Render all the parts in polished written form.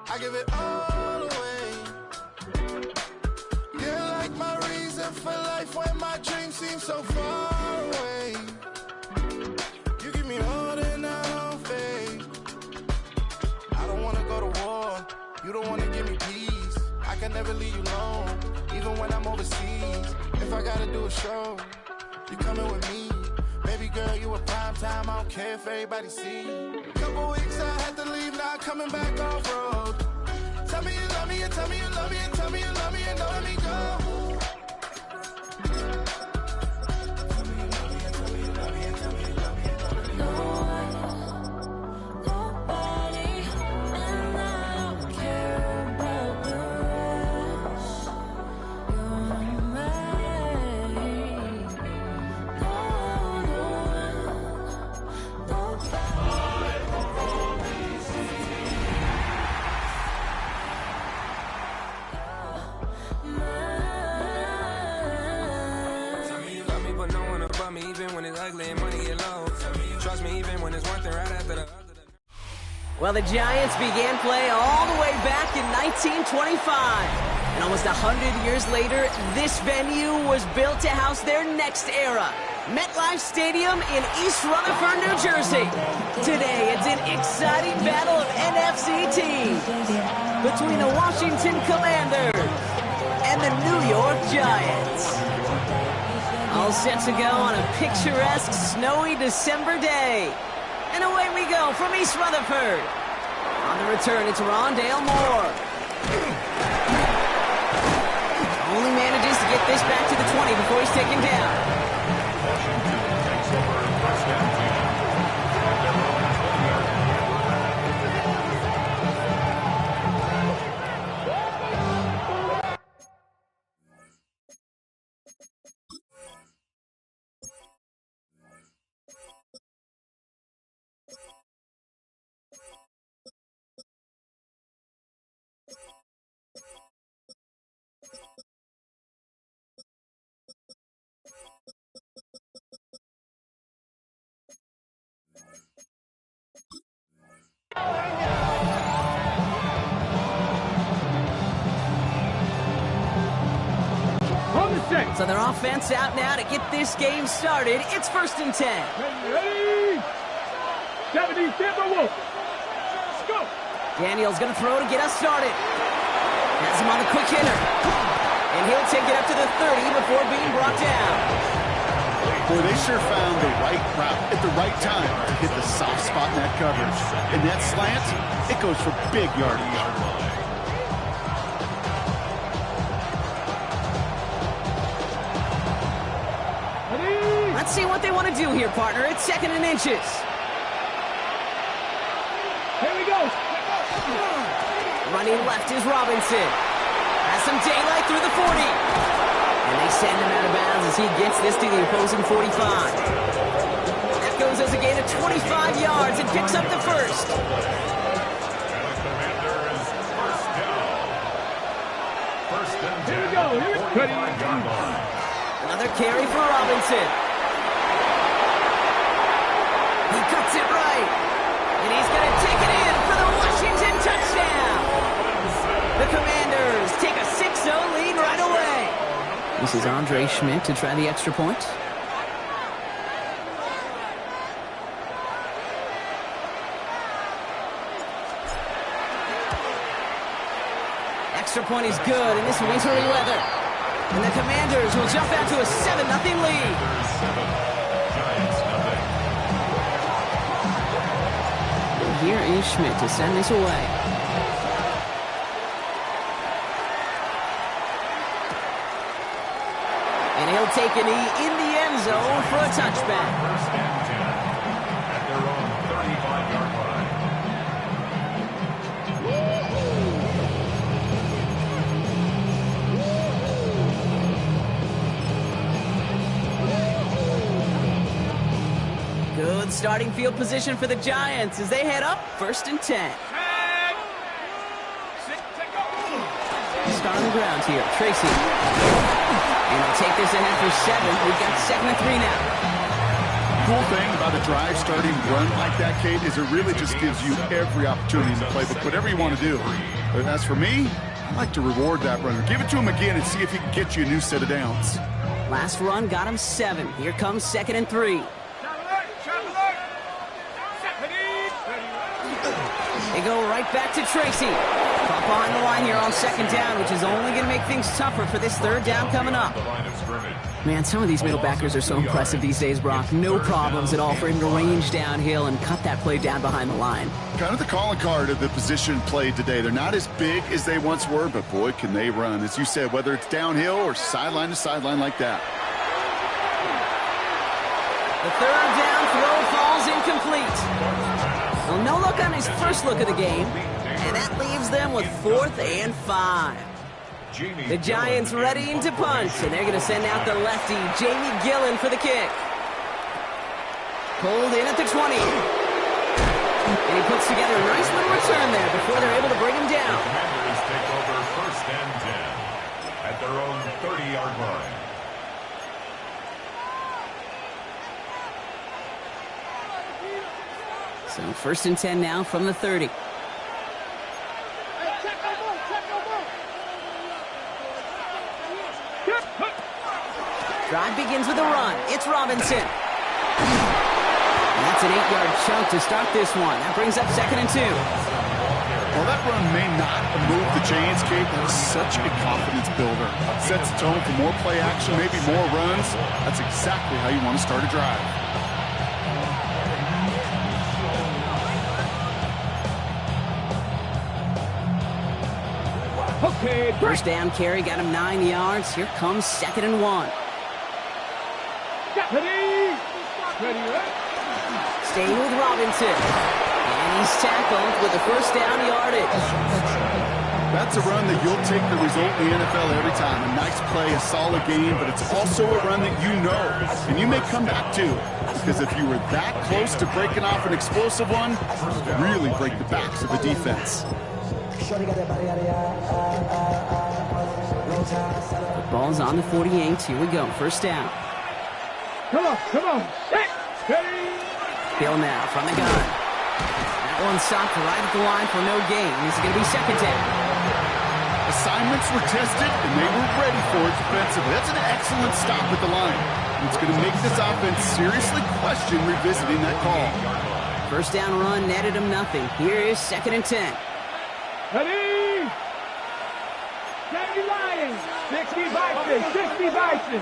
I give it all away. You're like my reason for life when my dreams seem so far away. You give me all that I don't fade. I don't wanna go to war. You don't wanna give me peace. I can never leave you alone, even when I'm overseas. If I gotta do a show, you coming with me. Baby girl, you a prime time. I don't care if everybody see. Couple weeks I had to leave, now coming back off road. Tell me you love me, and tell me you love me, and tell me you love me, and don't let me go. Well, the Giants began play all the way back in 1925. And almost 100 years later, this venue was built to house their next era. MetLife Stadium in East Rutherford, New Jersey. Today, it's an exciting battle of NFC teams between the Washington Commanders and the New York Giants. All set to go on a picturesque, snowy December day. And away we go from East Rutherford. On the return, it's Rondale Moore. Only manages to get this back to the 20 before he's taken down. So their offense out now to get this game started. It's 1st and 10. Ready? 70, Wolf. Let's go. Daniel's going to throw to get us started. Has him on the quick hitter. And he'll take it up to the 30 before being brought down. Boy, they sure found the right route at the right time to hit the soft spot in that coverage. And that slant, it goes for big yardage. Let's see what they want to do here, partner. It's 2nd and inches. Here we go. Running left is Robinson. Has some daylight through the 40. And they send him out of bounds as he gets this to the opposing 45. That goes as a gain of 25 yards and picks up the first. Here we go. Another carry for Robinson. He cuts it right. And he's going to take it in for the Washington touchdown. The Commanders take a 6-0 lead right away. This is Andre Schmidt to try the extra point. Extra point is good in this wintry weather. And the Commanders will jump out to a 7-0 lead. Here is Schmidt to send this away. And he'll take a knee in the end zone for a touchback. At their own 35-yard line. Good starting field position for the Giants as they head up 1st and 10. start on the ground here. Tracy. And he'll take this ahead for 7. We've got 2nd and 3 now. Cool thing about a drive starting run like that, Kate, is it really just gives you every opportunity in the playbook, whatever you want to do. But as for me, I like to reward that runner. Give it to him again and see if he can get you a new set of downs. Last run got him 7. Here comes 2nd and 3. They go right back to Tracy. Caught behind the line here on 2nd down, which is only going to make things tougher for this 3rd down coming up. Man, some of these middle backers are so impressive these days, Brock. No problems at all for him to range downhill and cut that play down behind the line. Kind of the calling card of the position played today. They're not as big as they once were, but boy, can they run. As you said, whether it's downhill or sideline to sideline like that. The 3rd down throw falls incomplete. Well, no look on his first look of the game, and that leaves them with 4th and 5. The Giants readying to punt, and they're going to send out the lefty, Jamie Gillen, for the kick. Pulled in at the 20. And he puts together a nice little return there before they're able to bring him down. Commanders take over 1st and 10 at their own 30-yard line. So 1st and 10 now from the 30. Drive begins with a run. It's Robinson. And that's an 8-yard chunk to start this one. That brings up 2nd and 2. Well, that run may not move the chains, Kate. That is such a confidence builder. Sets the tone for more play action, maybe more runs. That's exactly how you want to start a drive. Okay, 1st down carry got him 9 yards. Here comes 2nd and 1. Ready, Staying with Robinson. And he's tackled with the 1st down yardage. That's a run that you'll take the result in the NFL every time. A nice play, a solid game, but it's also a run that you know, and you may come back to. Because if you were that close to breaking off an explosive one, really break the backs of the defense. The ball's on the 48. Here we go. 1st down. Come on. Ready. Hill now from the gun. That one stopped right at the line for no gain. This is going to be 2nd down. Assignments were tested, and they were ready for it defensively. That's an excellent stop at the line. It's going to make this offense seriously question revisiting that call. 1st down run netted him nothing. Here is 2nd and 10. Ready. Candy Lions. 60 Bison.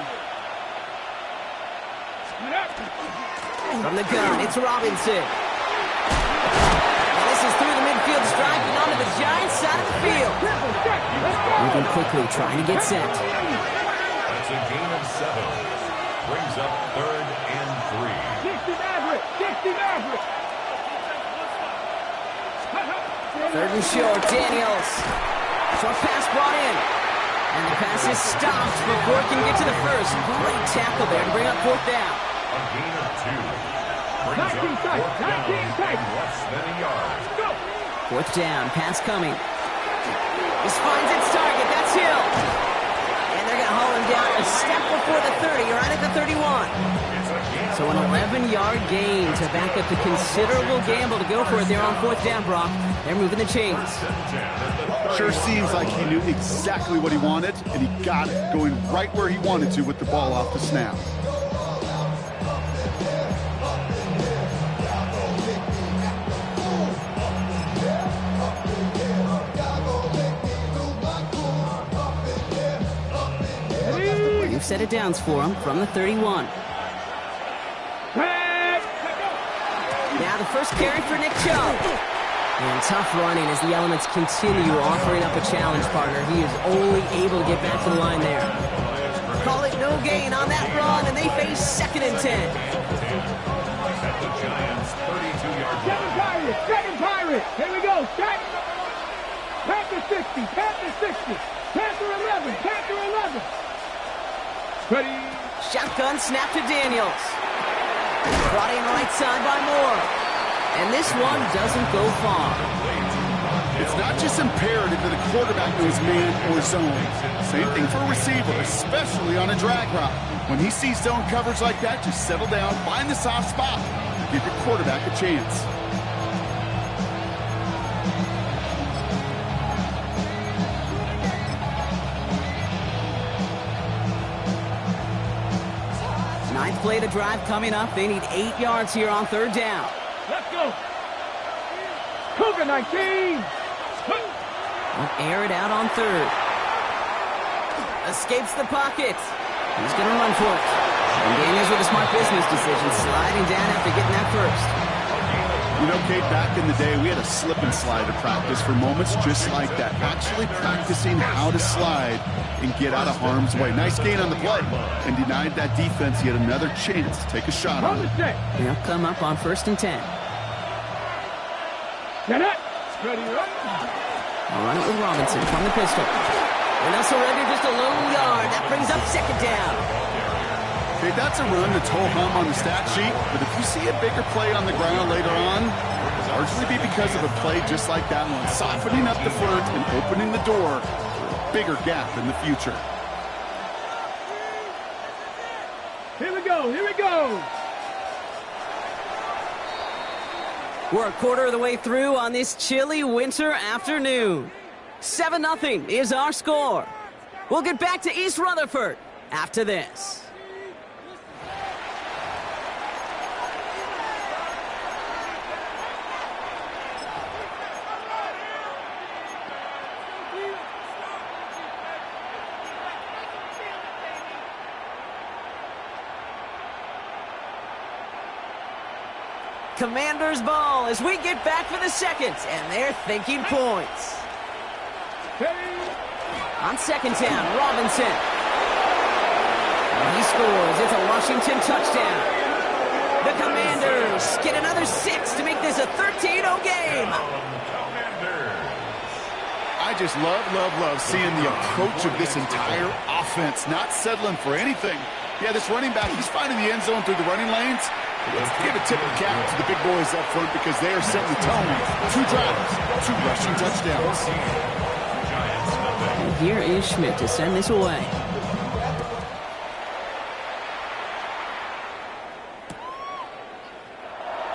From the gun, it's Robinson. And this is through the midfield, striking onto the Giants side of the field. Moving quickly, trying to get set. That's a gain of 7. Brings up 3rd and 3. 60 Maverick. 3rd and short, Daniels. Short pass brought in. And the pass is stopped before it can get to the 1st. Great tackle there to bring up 4th down. A gain of 2. Brings up 4th down and less than a yard. 4th down, pass coming. This finds its target, that's Hill. And they're going to haul him down a step before the 30, right at the 31. So an 11-yard gain to back up the considerable gamble to go for it there on 4th down, Brock. They're moving the chains. Sure seems like he knew exactly what he wanted, and he got it, going right where he wanted to with the ball off the snap. You've set it downs for him from the 31. Now the first carry for Nick Chubb. And tough running as the elements continue offering up a challenge, partner. He is only able to get back to the line there. Call it no gain on that run, and they face 2nd and 10. At the Giants' 32-yard line. Second Pirate. Here we go. Panther 60. Panther 11. Ready. Shotgun snap to Daniels. Brought in right side by Moore. And this one doesn't go far. It's not just imperative that a quarterback knows man or zone. Same thing for a receiver, especially on a drag route. When he sees zone coverage like that, just settle down, find the soft spot, and give your quarterback a chance. Ninth play of the drive coming up. They need 8 yards here on third down. Let's go. Cougar 19. Will air it out on third. Escapes the pocket. He's going to run for it. And Daniels with a smart business decision, sliding down after getting that first. You know, Kate, back in the day, we had a slip and slide at practice for moments just like that. Actually practicing how to slide and get out of harm's way. Nice gain on the play. And denied that defense yet another chance to take a shot on it. They'll come up on 1st and 10. Get it. Ready, right? I'll run it with Robinson from the pistol. And they'll surrender just a lone yard. That brings up 2nd down. Okay, that's a run that's ho-hum on the stat sheet, but if you see a bigger play on the ground later on, it'll largely be because of a play just like that one, softening up the front and opening the door for a bigger gap in the future. Here we go, here we go. We're a quarter of the way through on this chilly winter afternoon. 7-0 is our score. We'll get back to East Rutherford after this. Commander's ball as we get back for the second, and they're thinking points. On 2nd down, Robinson. And he scores. It's a Washington touchdown. The Commanders get another 6 to make this a 13-0 game. I just love seeing the approach of this entire offense, not settling for anything. Yeah, this running back, he's finding the end zone through the running lanes. Let's give a tip of the cap to the big boys up front because they are setting the tone. 2 drives, 2 rushing touchdowns. And here is Schmidt to send this away.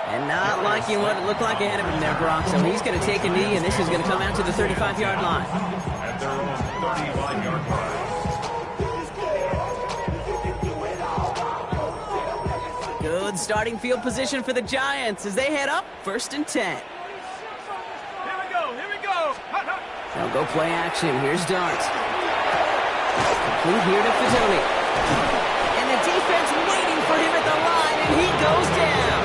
And not liking what it looked like ahead of him there, Brock. So he's going to take a knee, and this is going to come out to the 35-yard line. At their own 35-yard line. Good starting field position for the Giants as they head up 1st and 10. Here we go, here we go. They'll go play action. Here's Dart. Complete here to Fitoni. And the defense waiting for him at the line, and he goes down.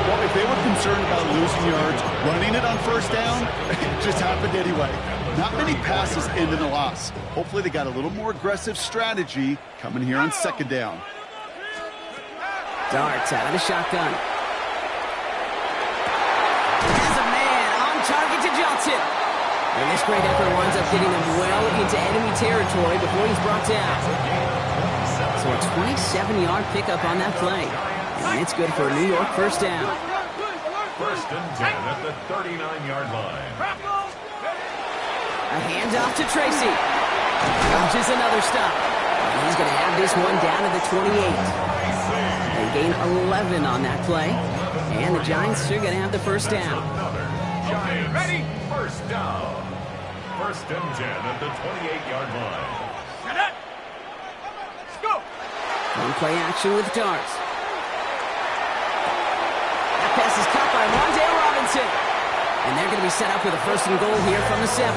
Well, if they were concerned about losing yards, running it on 1st down, it just happened anyway. Not many passes end in a loss. Hopefully they got a little more aggressive strategy coming here on 2nd down. Darts out of the shotgun. Has a man on target to Johnson. And this great effort winds up getting him well into enemy territory before he's brought down. So a 27-yard pickup on that play. And it's good for a New York 1st down. 1st and 10 at the 39-yard line. A handoff to Tracy. Launches another stop. And he's going to have this one down to the 28. They gain 11 on that play. And the Giants are going to have the 1st down. Giants, ready? 1st down. 1st and 10 at the 28-yard line. Let's go. On play action with Darts. That pass is caught by Rondale Robinson. And they're going to be set up with a 1st and goal here from the 7.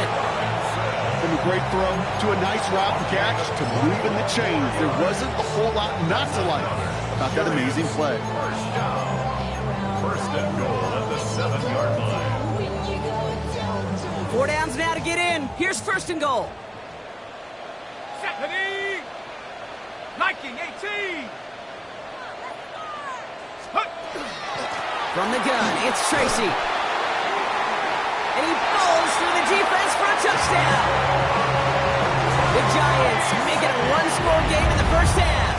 From a great throw to a nice route and catch to moving the chains. There wasn't a whole lot not to like about that amazing play. 1st down. 1st and goal at the 7-yard line. 4 downs now to get in. Here's 1st and goal. Stephanie. Nike 18. From the gun, it's Tracy. And he falls through the defense for a touchdown. The Giants make it a 1-score game in the 1st half.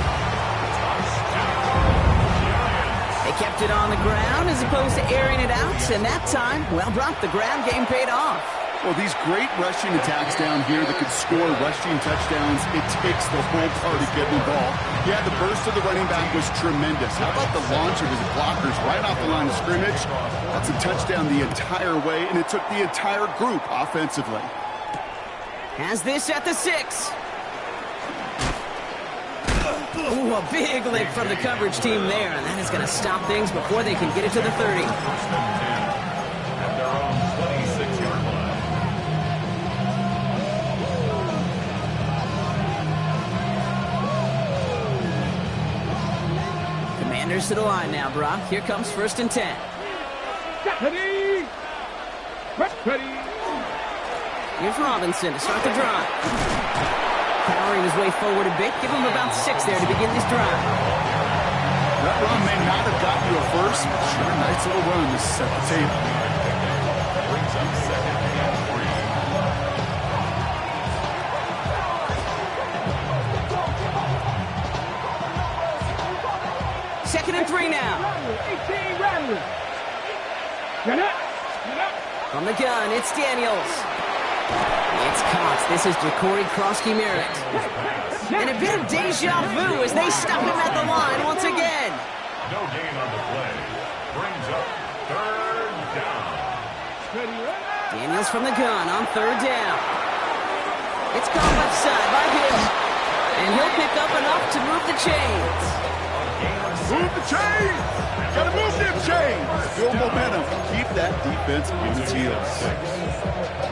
They kept it on the ground. ground as opposed to airing it out, and that time, well, Brock, the ground game paid off. Well, these great rushing attacks down here that could score rushing touchdowns, it takes the whole party getting involved. Yeah, the burst of the running back was tremendous. How about the launch of his blockers right off the line of scrimmage? That's a touchdown the entire way, and it took the entire group offensively. Has this at the 6. Ooh, a big lick from the coverage team there, and that is going to stop things before they can get it to the 30. Commanders to the line now, Brock. Here comes 1st and 10. Ready. Ready. Here's Robinson to start the drive. Powering his way forward a bit. Give him about 6 there to begin this drive. That run may not have gotten you a first, but sure, nice little run to set the table. Brings up 2nd and 3. 2nd and 3 now. 18 Rattler. Get up. Get up. From the gun, it's Daniels. It's Cox. This is Ja'Cory Krosky-Merritt. And a bit of deja vu as they stop him at the line once again. No gain on the play. Brings up 3rd down. Daniels from the gun on 3rd down. It's caught left side by Hill. And he'll pick up enough to move the chains. Move the chains! Gotta move them chains! Build momentum. Keep that defense in its heels.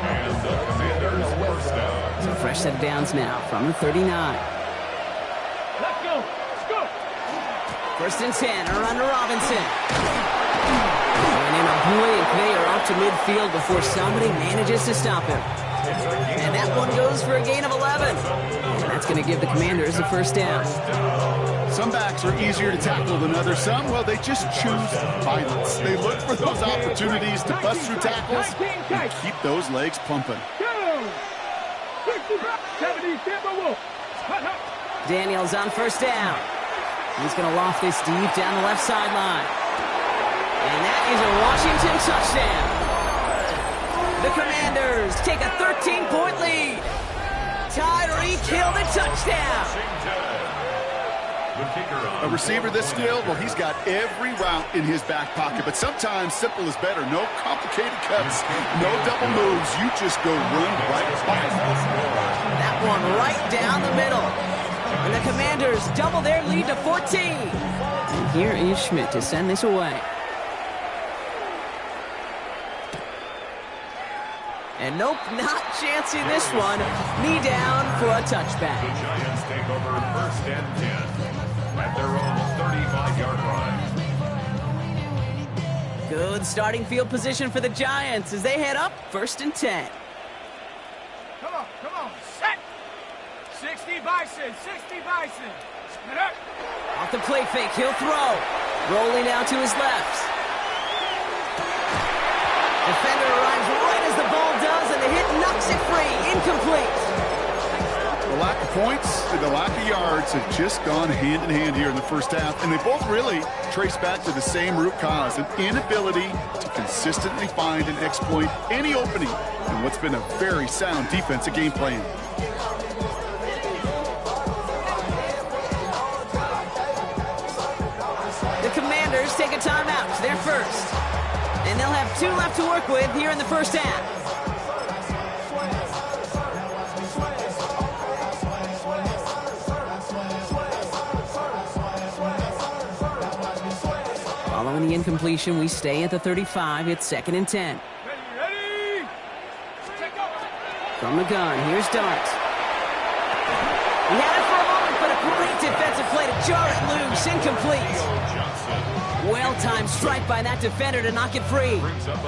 And the Commanders first down. So fresh set of downs now from the 39. Let's go. Let's go. 1st and 10, around to Robinson. And in a blink, they are off to midfield before somebody manages to stop him. And that one goes for a gain of 11. And that's going to give the Commanders a 1st down. Some backs are easier to tackle than others. Some, well, they just choose violence. They look for those opportunities to bust through tackles and keep those legs pumping. Daniels on 1st down. He's going to loft this deep down the left sideline. And that is a Washington touchdown. The Commanders take a 13-point lead. Tyreek Hill the touchdown. A receiver this skilled, well, he's got every route in his back pocket, but sometimes simple is better. No complicated cuts, no double moves. You just go run right by him. That one right down the middle. And the Commanders double their lead to 14. And here is Schmidt to send this away. And nope, not chancing this one. Knee down for a touchback. The Giants take over 1st and 10 at their own 35-yard line. Good starting field position for the Giants as they head up 1st and 10. Come on. Set. 60 Bison. 60 Bison. Spin up. Off the play fake, he'll throw. Rolling out to his left. Defender arrives right as the ball does, and the hit knocks it free. Incomplete. The lack of points and the lack of yards have just gone hand in hand here in the 1st half, and they both really trace back to the same root cause, an inability to consistently find and exploit any opening in what's been a very sound defensive game plan. The Commanders take a timeout, their first. And they'll have 2 left to work with here in the 1st half. Following the incompletion, we stay at the 35. It's 2nd and 10. Ready. From the gun, here's Dart. He had it for a moment, but a great defensive play to jar it loose. Incomplete. Well-timed strike by that defender to knock it free.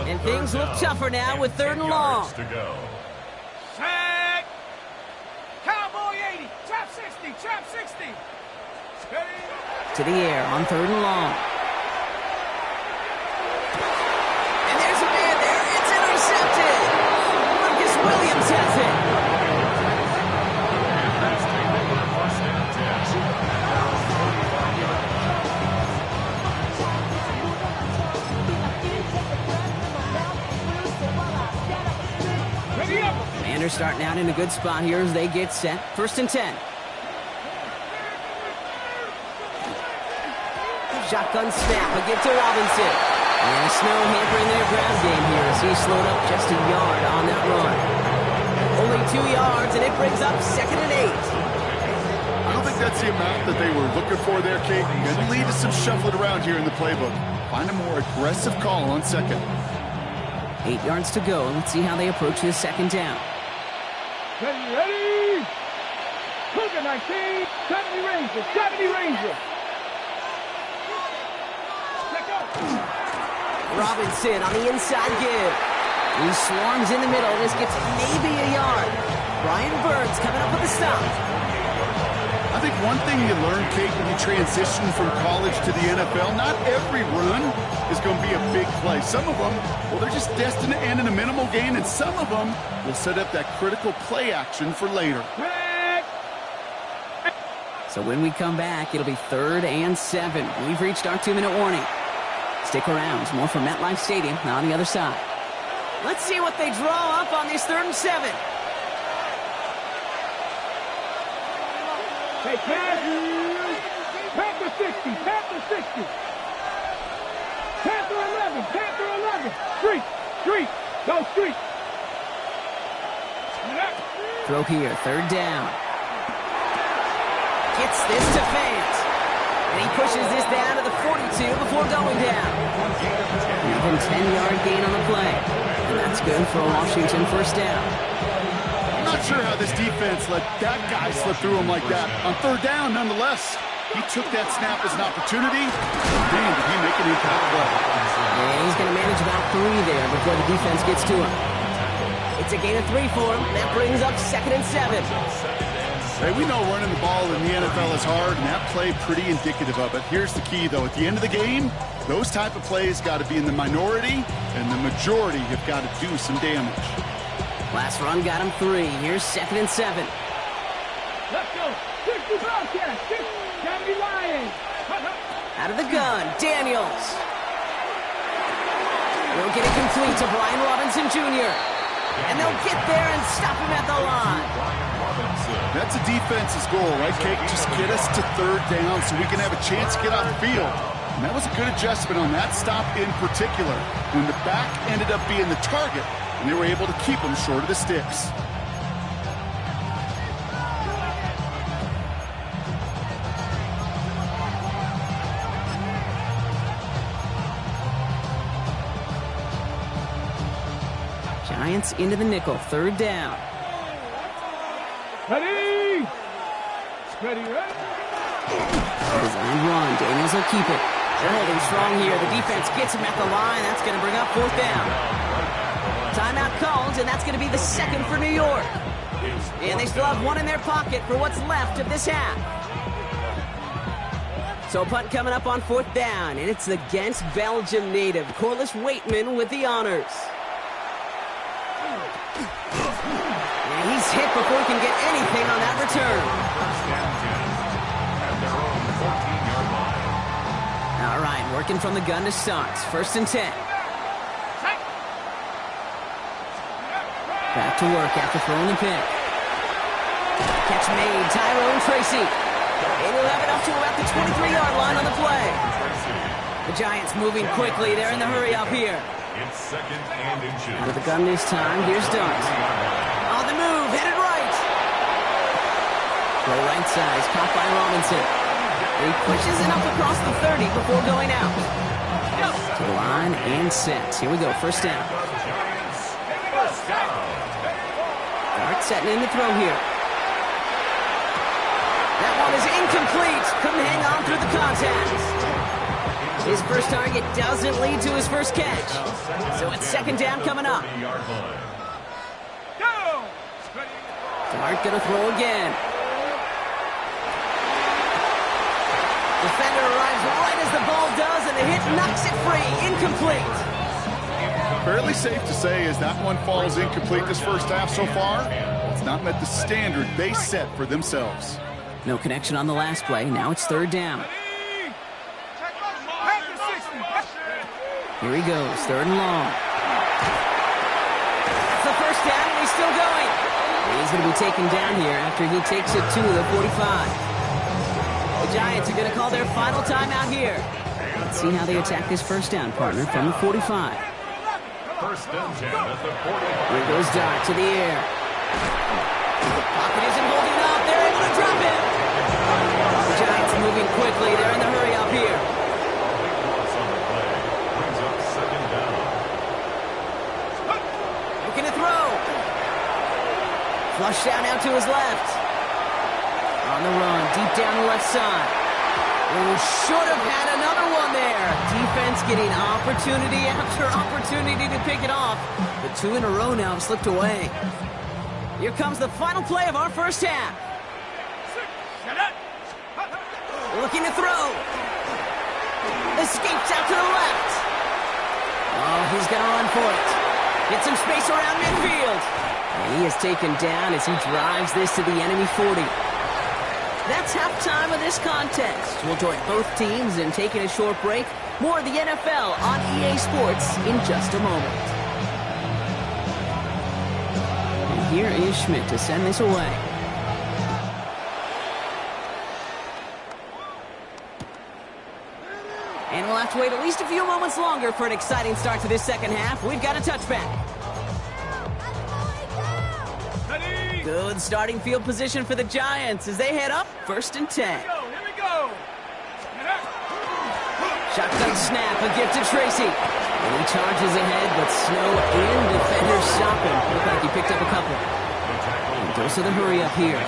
And things look tougher now with 3rd and long. To go. Set. Cowboy 80. Trap 60. Trap 60. Ready. To the air on 3rd and long. And there's a man there. It's intercepted. Marcus Williams has it. starting out in a good spot here as they get set. 1st and 10. Shotgun snap, a give to Robinson. And Snow hampering their ground game here as he slowed up just a yard on that run. Only 2 yards, and it brings up 2nd and 8. I don't think that's the amount that they were looking for there, Kate. Going to lead to some shuffling around here in the playbook. Find a more aggressive call on 2nd. 8 yards to go. Let's see how they approach this 2nd down. Ready? Cougar 19, 70 Ranger, 70 Ranger. Check out. Robinson on the inside give. He swarms in the middle. This gets maybe a yard. Brian Burns coming up with the stop. I think one thing you learn, Kate, when you transition from college to the NFL, not every run is going to be a big play. Some of them, well, they're just destined to end in a minimal gain, and some of them will set up that critical play action for later. So when we come back, it'll be 3rd and 7. We've reached our 2-minute warning. Stick around. More from MetLife Stadium on the other side. Let's see what they draw up on this 3rd and 7. Hey, pass. Panther 60, Panther 60. Panther 11, Panther 11. Street, go street. Throw here, 3rd down. Gets this to Fant. And he pushes this down to the 42 before going down. Even 10-yard gain on the play. And that's good for a Washington 1st down. I'm not sure how this defense let that guy slip through him like that. On 3rd down, nonetheless, he took that snap as an opportunity. Man, did he make an impact play. Yeah, he's going to manage about 3 there before the defense gets to him. It's a gain of 3 for him. That brings up 2nd and 7. Hey, we know running the ball in the NFL is hard, and that play pretty indicative of it. Here's the key, though. At the end of the game, those type of plays got to be in the minority, and the majority have got to do some damage. Last run got him 3. Here's 2nd and 7. Let's go. 60 Bobcats. 70 Lions. Out of the gun, Daniels. We'll get it complete to Brian Robinson Jr. And they'll get there and stop him at the line. That's a defense's goal, right, Kate? Just get us to 3rd down so we can have a chance to get off the field. And that was a good adjustment on that stop in particular, when the back ended up being the target, and they were able to keep him short of the sticks. Giants into the nickel, 3rd down. Ready? Designed run, Daniels will keep it. They're holding strong here. The defense gets him at the line. That's going to bring up 4th down. Timeout called, and that's going to be the 2nd for New York. And they still have 1 in their pocket for what's left of this half. So punt coming up on 4th down, and it's against Belgium native Corliss Waitman with the honors. And he's hit before he can get anything on that return. All right, working from the gun to start. 1st and 10. Back to work after throwing the pick. Catch made, Tyrone Tracy. And he'll have it up to about the 23-yard line on the play. The Giants moving quickly. They're in the hurry up here. It's 2nd and inches. Out of the gun this time. Here's Dunt. On the move, headed right. Throw right side, caught by Robinson. He pushes it up across the 30 before going out. To the line and set. Here we go, 1st down. Dart setting in the throw here. That one is incomplete. Couldn't hang on through the contact. His first target doesn't lead to his first catch. So it's 2nd down coming up. Dart gonna throw again. Defender arrives right as the ball does, and the hit knocks it free. Incomplete. Fairly safe to say as that one falls incomplete this first half so far, it's not met the standard they set for themselves. No connection on the last play. Now it's 3rd down. Here he goes, 3rd and long. That's the 1st down, and he's still going. He's going to be taken down here after he takes it to the 45. The Giants are going to call their final timeout here. Let's see how they attack this first down, partner, from the 45. First and 10 at the 40. Here goes Dart to the air. Pocket isn't holding up. They're able to drop it. The Giants moving quickly. They're in the hurry up here. Loss on the play. Brings up second down. Looking to throw. Flush down out to his left. On the run, deep down the left side. Oh, should have had another one there. Defense getting opportunity after opportunity to pick it off. The two in a row now have slipped away. Here comes the final play of our first half. Looking to throw. Escapes out to the left. Oh, he's going to run for it. Get some space around midfield. And he is taken down as he drives this to the enemy 40. That's halftime of this contest. We'll join both teams in taking a short break. More of the NFL on EA Sports in just a moment. And here is Schmidt to send this away. And we'll have to wait at least a few moments longer for an exciting start to this second half. We've got a touchback. Good starting field position for the Giants as they head up first and 10. Here we go. Shotgun snap, a gift to Tracy. And he charges ahead, but snow and defenders stop him. Look like he picked up a couple. And goes to the hurry up here. A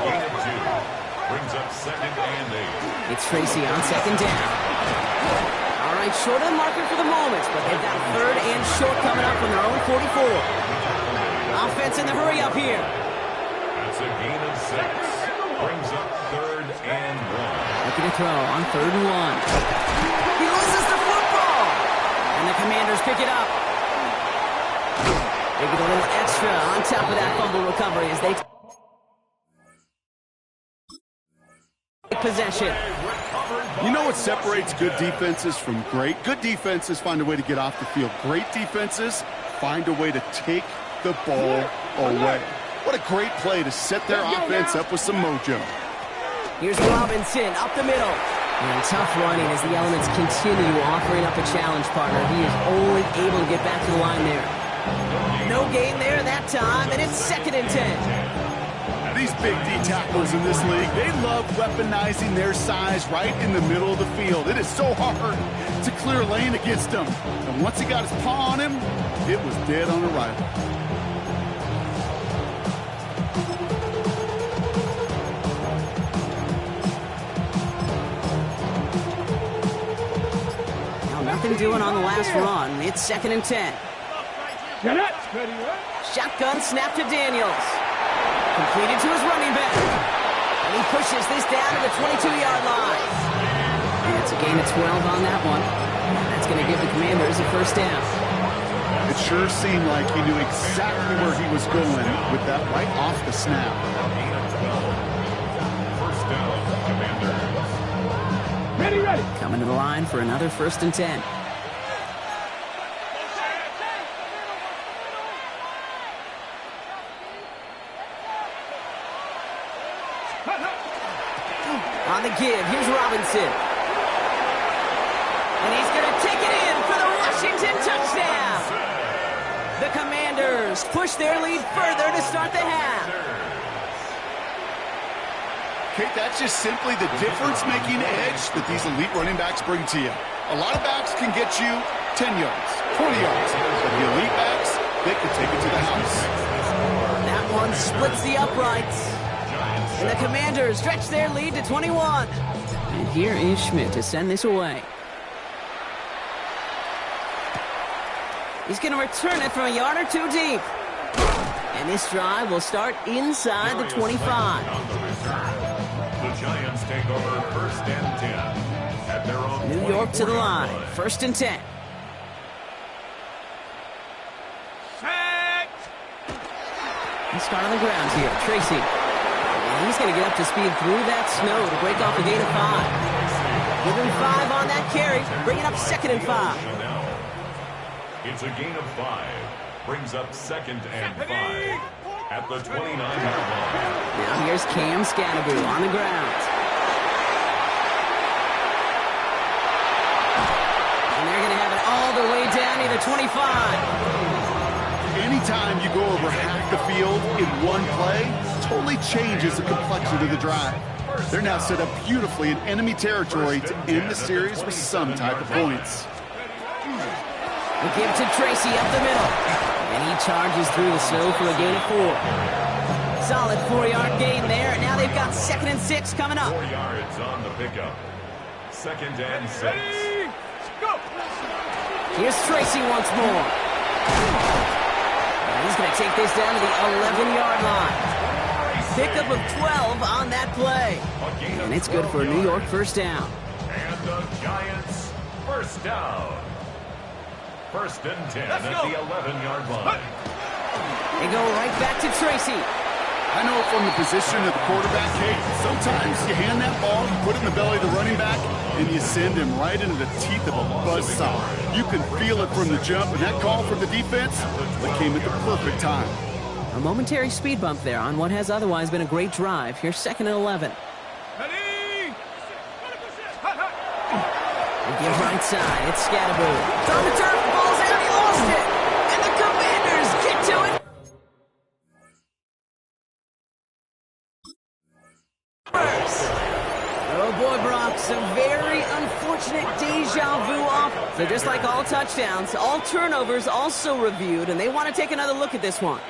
gain of 2. Brings up second and 8. It's Tracy on second down. All right, short of the marker for the moment, but they've got third and short coming up from their own 44. Offense in the hurry up here. That's a gain of 6. Brings up third and 1. Looking to throw on third and 1. He loses the football. And the Commanders pick it up. They get a little extra on top of that fumble recovery as they take possession. You know what separates good defenses from great? Good defenses find a way to get off the field. Great defenses find a way to take the ball away. What a great play to set their offense up with some mojo. Here's Robinson up the middle. And tough running as the elements continue offering up a challenge, partner. He is only able to get back to the line there. No gain there that time, and it's second and 10. These big D tackles in this league, they love weaponizing their size right in the middle of the field. It is so hard to clear a lane against him. And once he got his paw on him, it was dead on arrival. Nothing doing on the last run. It's second and 10. Shotgun snap to Daniels. Completed to his running back. And he pushes this down to the 22-yard line. And it's a gain of 12 on that one. That's going to give the Commanders a first down. It sure seemed like he knew exactly where he was going with that right off the snap. Gain of 12. First down, Commanders. Ready. Coming to the line for another first and 10. On the give, here's Robinson. And he's going to take it in for the Washington touchdown. The Commanders push their lead further to start the half. Kate, that's just simply the difference-making edge that these elite running backs bring to you. A lot of backs can get you 10 yards, 20 yards. But the elite backs, they can take it to the house. That one splits the uprights. And the Commanders stretch their lead to 21. And here is Schmidt to send this away. He's going to return it from a yard or two deep. And this drive will start inside the 25. The Giants take over first and 10 at their own New York to the line. First and 10. Let's start on the ground here. Tracy. And he's going to get up to speed through that snow to break off a gain of 5. Give him 5 on that carry. Bring it up second and 5. It's a gain of 5. Brings up second and 5. at the 29-yard line. Now here's Cam Scannaboo on the ground. And they're going to have it all the way down near the 25. Anytime you go over half the field in one play, totally changes the complexion of the drive. They're now set up beautifully in enemy territory to end the series with some type of points. We give to Tracy up the middle. And he charges through the snow for a gain of 4. Solid 4-yard gain there. And now they've got 2nd and 6 coming up. 4 yards on the pickup. 2nd and 6. Go! Here's Tracy once more. And he's going to take this down to the 11-yard line. Pickup of 12 on that play. And it's good for a New York first down. And the Giants first down. 1st and 10 at the 11-yard line. They go right back to Tracy. I know from the position of the quarterback, Kate, sometimes you hand that ball, you put it in the belly of the running back, and you send him right into the teeth of a buzzsaw. You can feel it from the jump, and that call from the defense, that came at the perfect time. A momentary speed bump there on what has otherwise been a great drive. Here's 2nd and 11. We give right side. It's Scannaboo. It's on the turf. Ball's out. He lost it. And the Commanders get to it. Oh, boy, Brock. Some very unfortunate deja vu off. So just like all touchdowns, all turnovers also reviewed, and they want to take another look at this one.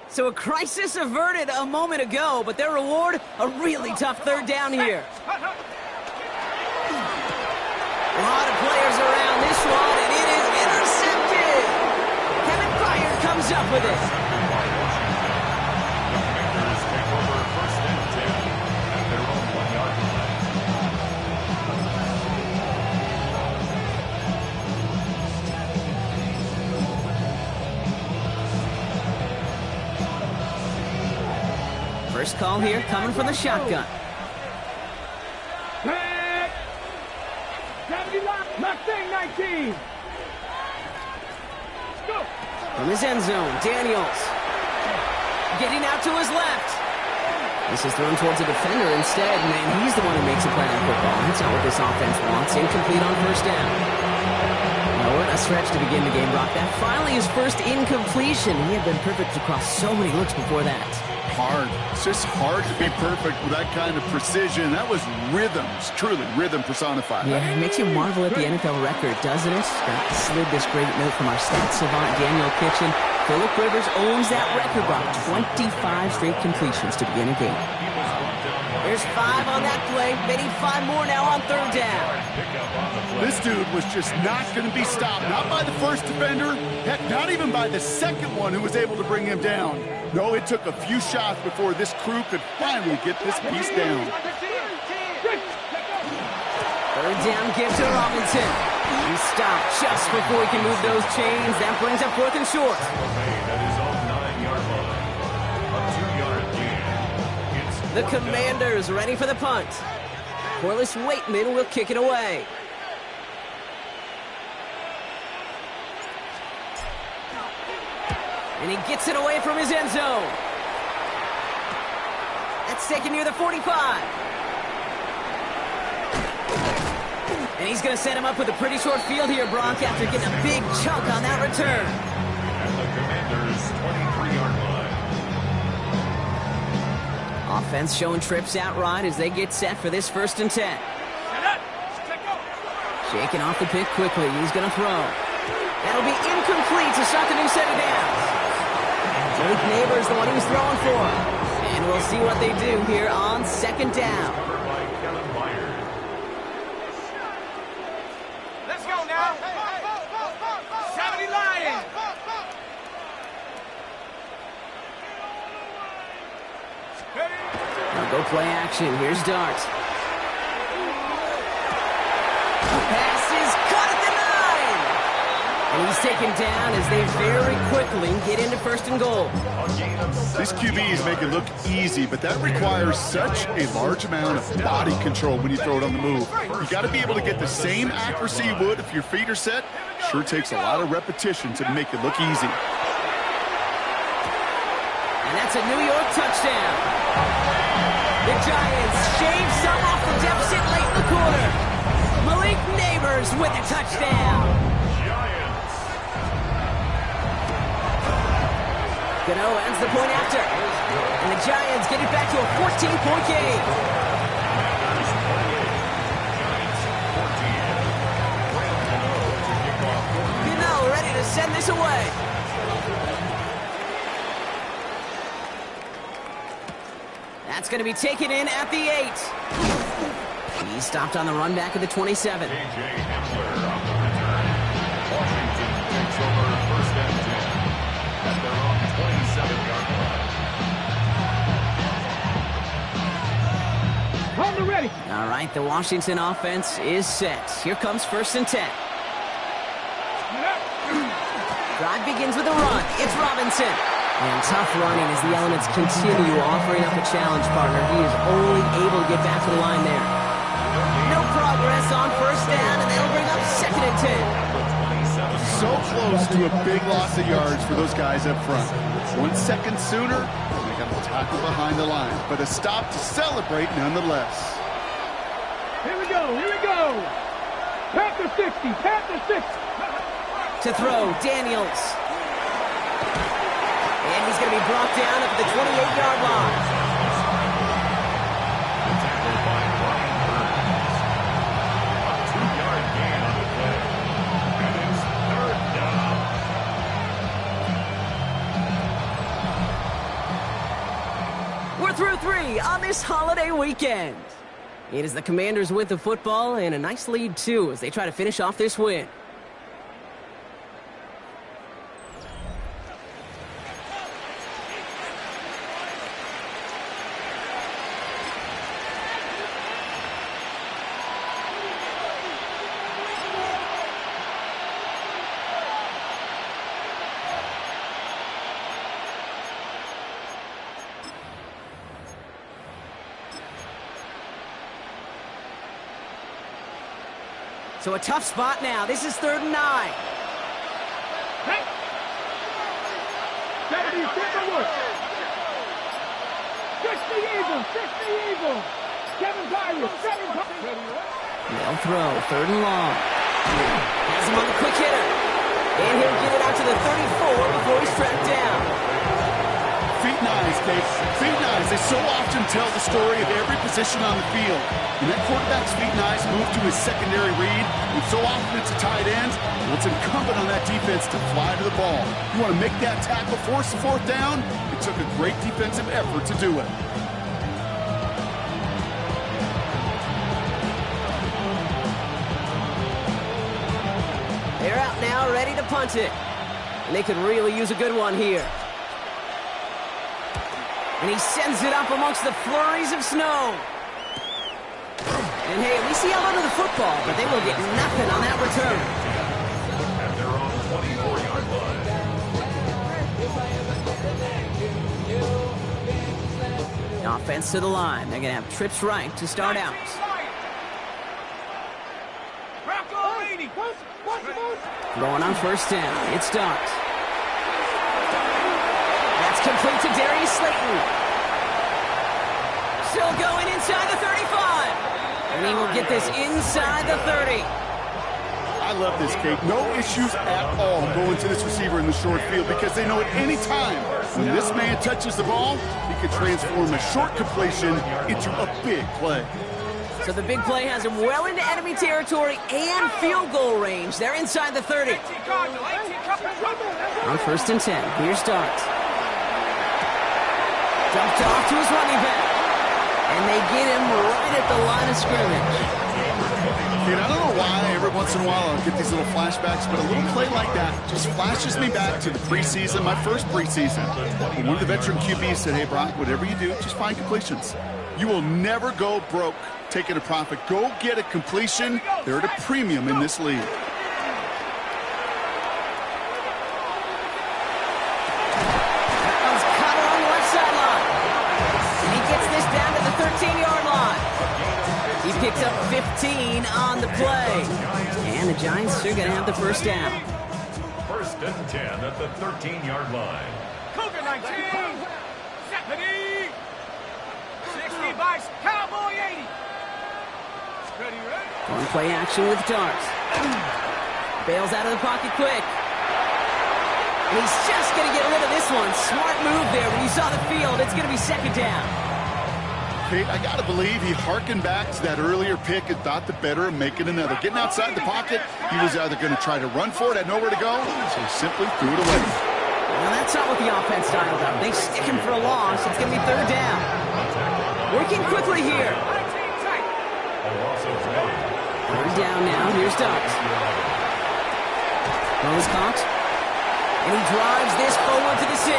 So a crisis averted a moment ago, but their reward, a really tough 3rd down here. A lot of players around this one, and it is intercepted. Kevin Byard comes up with it. Commanders take over 1st and 10 at their own 1-yard line. First call here coming from the shotgun. Back! 70 line, Mustang 19! Go! From his end zone, Daniels. Getting out to his left. This is thrown towards a defender instead. Man, he's the one who makes a play on football. That's not what this offense wants. Incomplete on 1st down. Well, what a stretch to begin the game, Brock. That finally his first incompletion. He had been perfect across so many looks before that. Hard. It's just hard to be perfect with that kind of precision. That was rhythm. It's truly rhythm personified. Yeah, it makes you marvel at the NFL record, doesn't it? Got slid this great note from our stats savant, Daniel Kitchen. Phillip Rivers owns that record, Brock. 25 straight completions to begin a game. There's 5 on that play. They need 5 more now on 3rd down. This dude was just not going to be stopped. Not by the first defender. Heck, not even by the second one who was able to bring him down. No, it took a few shots before this crew could finally get this piece down. 3rd down, give to Robinson. He stopped just before he can move those chains. That brings up 4th and short. The Commanders ready for the punt. Corliss Waitman will kick it away. And he gets it away from his end zone. That's taken near the 45. And he's going to set him up with a pretty short field here, Brock, after getting a big chunk on that return. And the Commanders' 23-yard line. Offense showing trips out right as they get set for this 1st and 10. Shaking off the pick quickly. He's going to throw. That'll be incomplete to start the new set of downs. Jake Neighbors the one he was throwing for. And we'll see what they do here on 2nd down. Let's go now. 70 Lions. Now go play action. Here's Dart. The pass is cut at the 9. And he He's taken down as they very quickly get into 1st and goal. These QBs make it look easy, but that requires such a large amount of body control when you throw it on the move. You got to be able to get the same accuracy you would if your feet are set. Sure takes a lot of repetition to make it look easy. And that's a New York touchdown. The Giants shave some off the deficit late in the quarter. Malik Neighbors with a touchdown. Gano ends the point after. And the Giants get it back to a 14-point game. Gano ready to send this away. That's going to be taken in at the 8. He's stopped on the run back of the 27. Washington takes over 1st and 10 at their own 27-yard line. On the ready. All right, the Washington offense is set. Here comes 1st and 10. Drive begins with a run. It's Robinson. And tough running as the elements continue offering up a challenge, partner. He is only able to get back to the line there. No progress on 1st down, and they'll bring up 2nd and 10. So close to a big loss of yards for those guys up front. 1 second sooner, and they got to tackle behind the line. But a stop to celebrate nonetheless. Here we go. Here we go. Panther 60. Panther 60. To throw, Daniels. And he's going to be brought down at the 28-yard line. Tackled by Brian Burns. A 2-yard gain on the play. And it's 3rd down. We're through 3 on this holiday weekend. It is the Commanders with the football and a nice lead, too, as they try to finish off this win. So a tough spot now. This is 3rd and 9. Hey. 70, Timberwood. 60 Eagles. 60 Eagles. Kevin Pirates. 7 They'll throw. 3rd and long. Has him on the quick hitter. And he'll get it out to the 34 before he's tracked down. Feet nice, Dave. Feet nice. They so often tell the story of every position on the field. When that quarterback's feet nice move to his secondary read, and so often it's a tight end, well, it's incumbent on that defense to fly to the ball. You want to make that tackle, force the 4th down? It took a great defensive effort to do it. They're out now, ready to punt it. And they could really use a good one here. And he sends it up amongst the flurries of snow. And hey, at least he held onto the football, but they will get nothing on that return. At their own 24-yard line. Offense to the line. They're going to have trips right to start out. Going on 1st down. It starts. That's complete to Darius Slayton. Still going inside the 35. And he will get this inside the 30. I love this, Kate. No issues at all going to this receiver in the short field because they know at any time when this man touches the ball, he could transform a short completion into a big play. So the big play has him well into enemy territory and field goal range. They're inside the 30. On 1st and 10, here starts. Dumped off to his running back. And they get him right at the line of scrimmage. I don't know why every once in a while I'll get these little flashbacks, but a little play like that just flashes me back to the preseason, my first preseason. When one of the veteran QBs said, hey, Brock, whatever you do, just find completions. You will never go broke taking a profit. Go get a completion. They're at a premium in this league. 13 on the play. And the Giants are going to have the first down. 1st and 10 at the 13-yard line. Cougar 19. Stephanie. 60 by Cowboy 80. Ready, ready. Going play action with Darts. Bails out of the pocket quick. And he's just going to get rid of this one. Smart move there when you saw the field. It's going to be 2nd down. Kate, I got to believe he hearkened back to that earlier pick and thought the better of making another. Getting outside the pocket, he was either going to try to run for it, had nowhere to go, so he simply threw it away. Well, that's not what the offense dialed up. They stick him for a loss. It's going to be 3rd down. Working quickly here. 3rd down now. Here's Dubs. Ball is caught. And he drives this forward to the 6.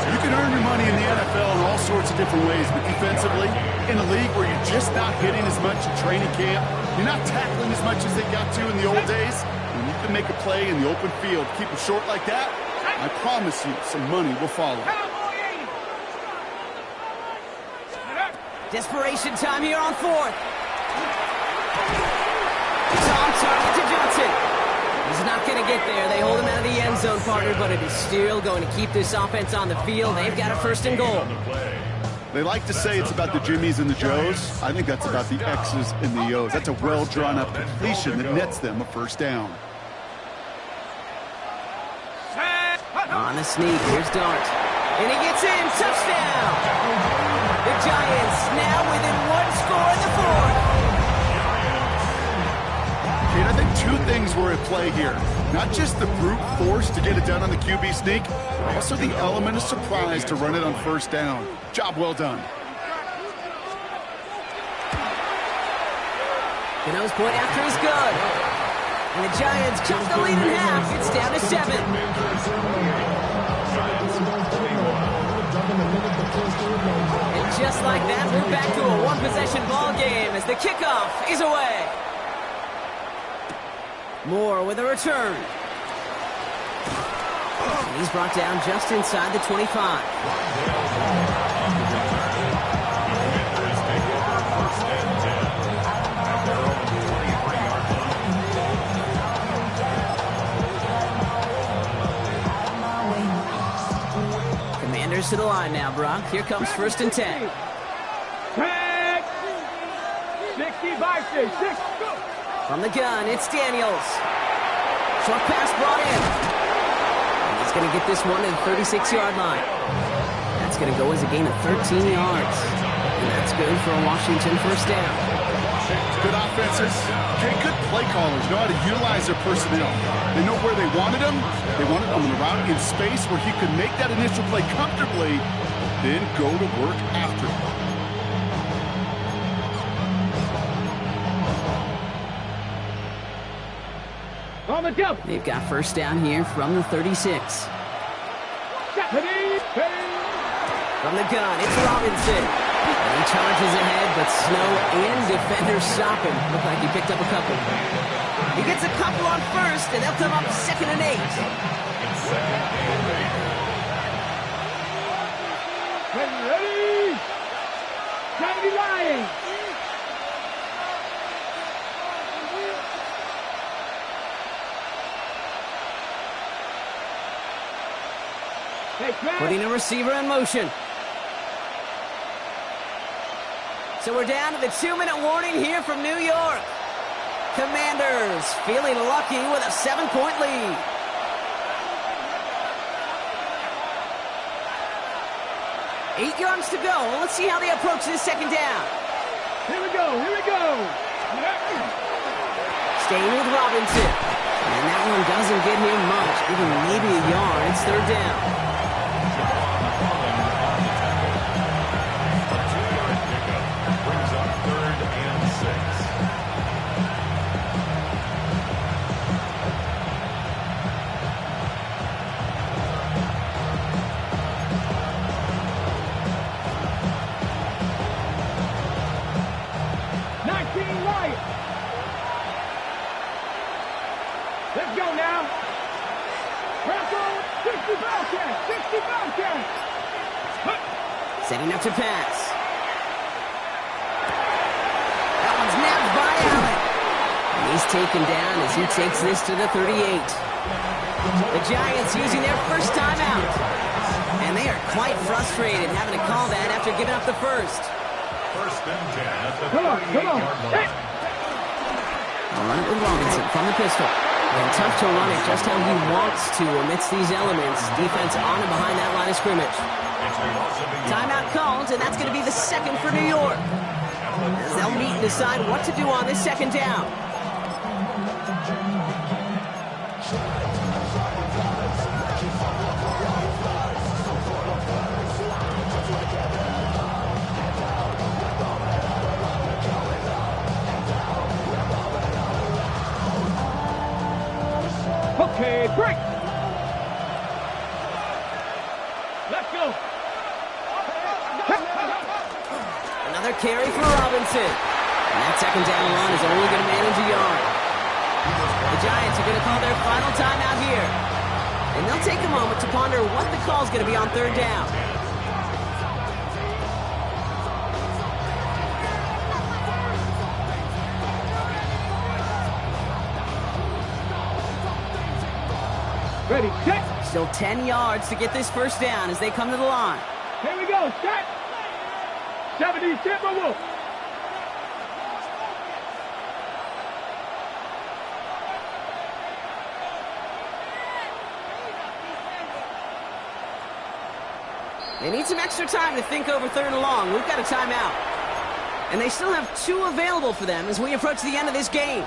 You can earn your money in the NFL in all sorts of different ways, but defensively, in a league where you're just not hitting as much in training camp, you're not tackling as much as they got to in the old days, when you can make a play in the open field, keep it short like that, I promise you some money will follow. Desperation time here on 4th. Tom target to Johnson. He's not going to get there. They hold him out of the end zone, partner, but it is still going to keep this offense on the field. They've got a 1st and goal. They like to say it's about the Jimmies and the Joes. I think that's about the X's and the O's. That's a well-drawn-up completion that nets them a 1st down. On the sneak, here's Dart. And he gets in, touchdown! The Giants now within 1 score in the 4th. Kate, I think 2 things were at play here. Not just the brute force to get it done on the QB sneak, but also the element of surprise to run it on 1st down. Job well done. The nose point after is good. And the Giants cut the lead in half. It's down to 7. And just like that, we're back to a 1-possession ball game as the kickoff is away. Moore with a return. And he's brought down just inside the 25. Commanders to the line now, Brock. Here comes 1st and 10. Tag. 60 by 6. Go. From the gun, it's Daniels. Short pass brought in. And he's going to get this one to the 36-yard line. That's going to go as a gain of 13 yards. And that's good for a Washington 1st down. Good offenses. Okay, good play callers know how to utilize their personnel. They know where they wanted him. They wanted him on the route in space where he could make that initial play comfortably, then go to work after it. On the jump. They've got 1st down here from the 36. Stephanie. From the gun, it's Robinson. And he charges ahead, but Snow and defenders stop him. Look like he picked up a couple. He gets a couple on 1st, and they'll come up 2nd and 8. Ready? Johnny Lyons. Putting a receiver in motion. So we're down to the 2-minute warning here from New York. Commanders feeling lucky with a 7-point lead. Eight yards to go. Let's see how they approach this 2nd down. Here we go. Staying with Robinson. And that one doesn't get him much. Even maybe a yard. It's 3rd down. Let's go now. Bronco, 60 Bobcat, 60 Bobcat. Setting up to pass. That one's now He's taken down as he takes this to the 38. The Giants using their first timeout. And they are quite frustrated having to call that after giving up the first. First and 10 at the Come on. 38-yard line. I'll run it with Robinson from the pistol. And tough to run it just how he wants to amidst these elements. Defense on and behind that line of scrimmage. Timeout called, and that's going to be the second for New York. As they'll meet and decide what to do on this second down. Okay, break. Let's go. Another carry for Robinson. And that second down run is only going to manage a yard. The Giants are going to call their final timeout here. And they'll take a moment to ponder what the call is going to be on third down. Ready, set. Still 10 yards to get this first down as they come to the line. Here we go, set. 70, Timberwolf. They need some extra time to think over third and long. We've got a timeout. And they still have 2 available for them as we approach the end of this game.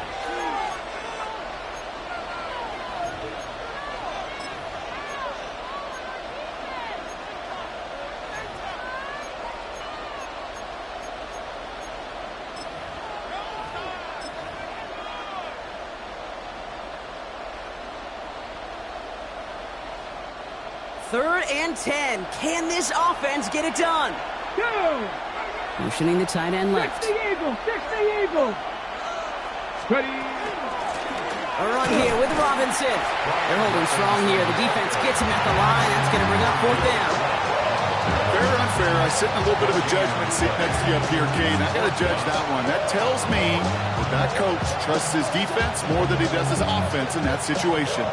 Third and 10. Can this offense get it done? Go. Motioning the tight end left. 60 Eagles, 60 Eagles. Ready. A run here with Robinson. They're holding strong here. The defense gets him at the line. That's going to bring up fourth down. Fair or unfair, I sit in a little bit of a judgment seat next to you up here, Kane. I got to judge that one. That tells me that coach trusts his defense more than he does his offense in that situation.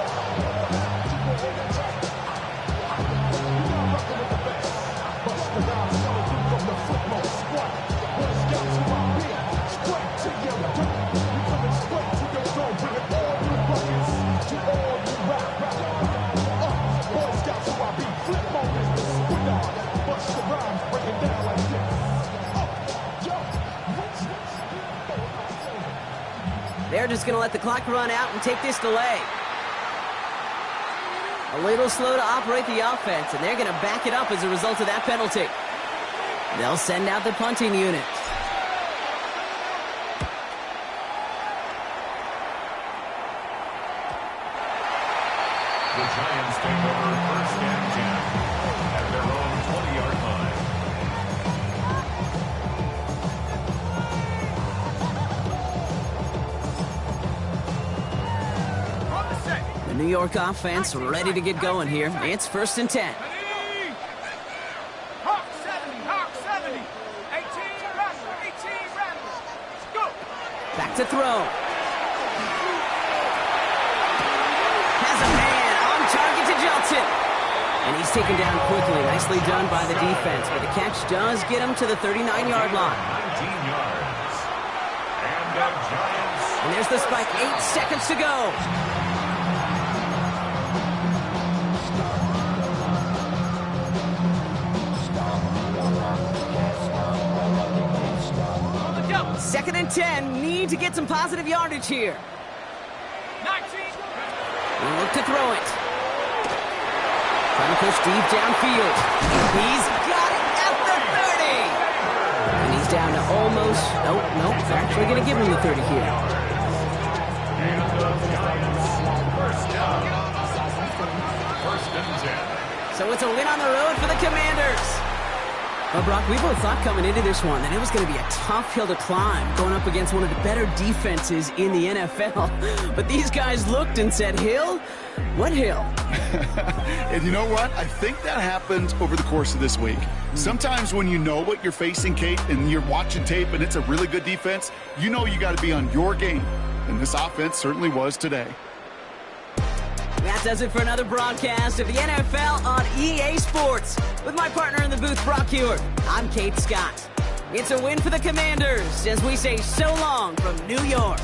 They're just going to let the clock run out and take this delay. A little slow to operate the offense, and they're going to back it up as a result of that penalty. They'll send out the punting unit. The Giants take over first and 10 at their own 20-yard line. The New York offense ready to get going here. It's first and 10. Hawk 70, Hawk 70. 18 Raptors. Go. Back to throw. Has a man on target to Johnson. And he's taken down quickly. Nicely done by the defense. But the catch does get him to the 39-yard line. 19 yards. And the Giants. And there's the spike. 8 seconds to go. Second and 10. Need to get some positive yardage here. 19. We'll look to throw it. Trying to push deep downfield. He's got it at the 30. And he's down to almost... Nope. They're actually going to give him the 30 here. And the Giants. First and 10. So it's a win on the road for the Commanders. Well, Brock, we both thought coming into this one that it was going to be a tough hill to climb, going up against one of the better defenses in the NFL. But these guys looked and said, Hill? What hill? And you know what? I think that happened over the course of this week. Sometimes when you know what you're facing, Kate, and you're watching tape and it's a really good defense, you know you got to be on your game. and this offense certainly was today. That does it for another broadcast of the NFL on EA Sports. With my partner in the booth, Brock Hewitt, I'm Kate Scott. It's a win for the Commanders as we say so long from New York.